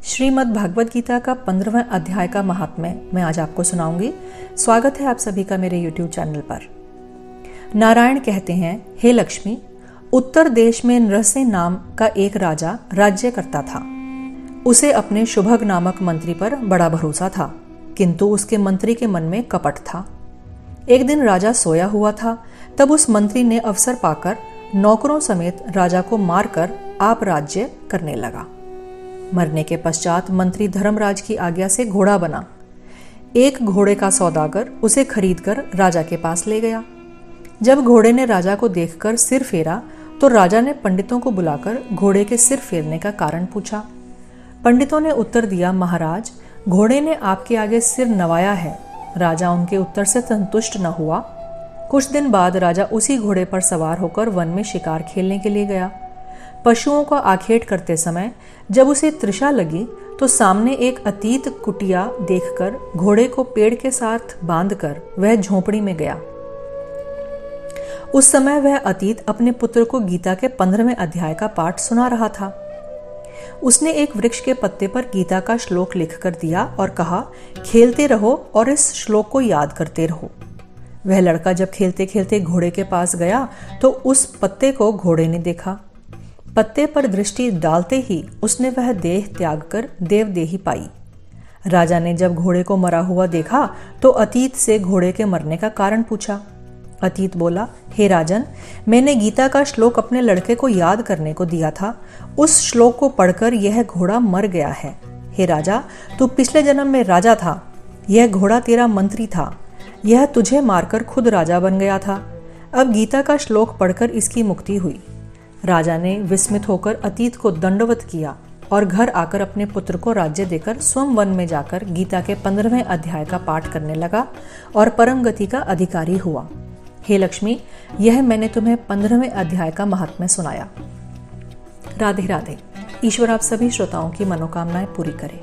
श्रीमद् भागवत गीता का 15वां अध्याय का महात्म्य मैं आज आपको सुनाऊंगी। स्वागत है आप सभी का मेरे YouTube चैनल पर। नारायण कहते हैं, हे लक्ष्मी, उत्तर देश में नृसिंह नाम का एक राजा राज्य करता था। उसे अपने शुभग नामक मंत्री पर बड़ा भरोसा था, किंतु उसके मंत्री के मन में कपट था। एक दिन राजा सोया हुआ था, तब उस मंत्री ने अवसर पाकर नौकरों समेत राजा को मारकर आप राज्य करने लगा। मरने के पश्चात मंत्री धर्मराज की आज्ञा से घोड़ा बना। एक घोड़े का सौदागर उसे खरीदकर राजा के पास ले गया। जब घोड़े ने राजा को देखकर सिर फेरा तो राजा ने पंडितों को बुलाकर घोड़े के सिर फेरने का कारण पूछा। पंडितों ने उत्तर दिया, महाराज, घोड़े ने आपके आगे सिर नवाया है। राजा उनके उत्तर से संतुष्ट न हुआ। कुछ दिन बाद राजा उसी घोड़े पर सवार होकर वन में शिकार खेलने के लिए गया। पशुओं का आखेट करते समय जब उसे तृषा लगी तो सामने एक अतीत कुटिया देखकर घोड़े को पेड़ के साथ बांधकर वह झोपड़ी में गया। उस समय वह अतीत अपने पुत्र को गीता के 15वें अध्याय का पाठ सुना रहा था। उसने एक वृक्ष के पत्ते पर गीता का श्लोक लिखकर दिया और कहा, खेलते रहो और इस श्लोक को याद करते रहो। वह लड़का जब खेलते खेलते घोड़े के पास गया तो उस पत्ते को घोड़े ने देखा। पत्ते पर दृष्टि डालते ही उसने वह देह त्याग कर देवदेही पाई। राजा ने जब घोड़े को मरा हुआ देखा तो अतीत से घोड़े के मरने का कारण पूछा। अतीत बोला, हे राजन, मैंने गीता का श्लोक अपने लड़के को याद करने को दिया था। उस श्लोक को पढ़कर यह घोड़ा मर गया है। हे राजा, तू पिछले जन्म में राजा था। यह घोड़ा तेरा मंत्री था। यह तुझे मारकर खुद राजा बन गया था। अब गीता का श्लोक पढ़कर इसकी मुक्ति हुई। राजा ने विस्मित होकर अतीत को दंडवत किया और घर आकर अपने पुत्र को राज्य देकर स्वयं वन में जाकर गीता के 15वें अध्याय का पाठ करने लगा और परम गति का अधिकारी हुआ। हे लक्ष्मी, यह मैंने तुम्हें 15वें अध्याय का महात्म्य सुनाया। राधे राधे। ईश्वर आप सभी श्रोताओं की मनोकामनाएं पूरी करे।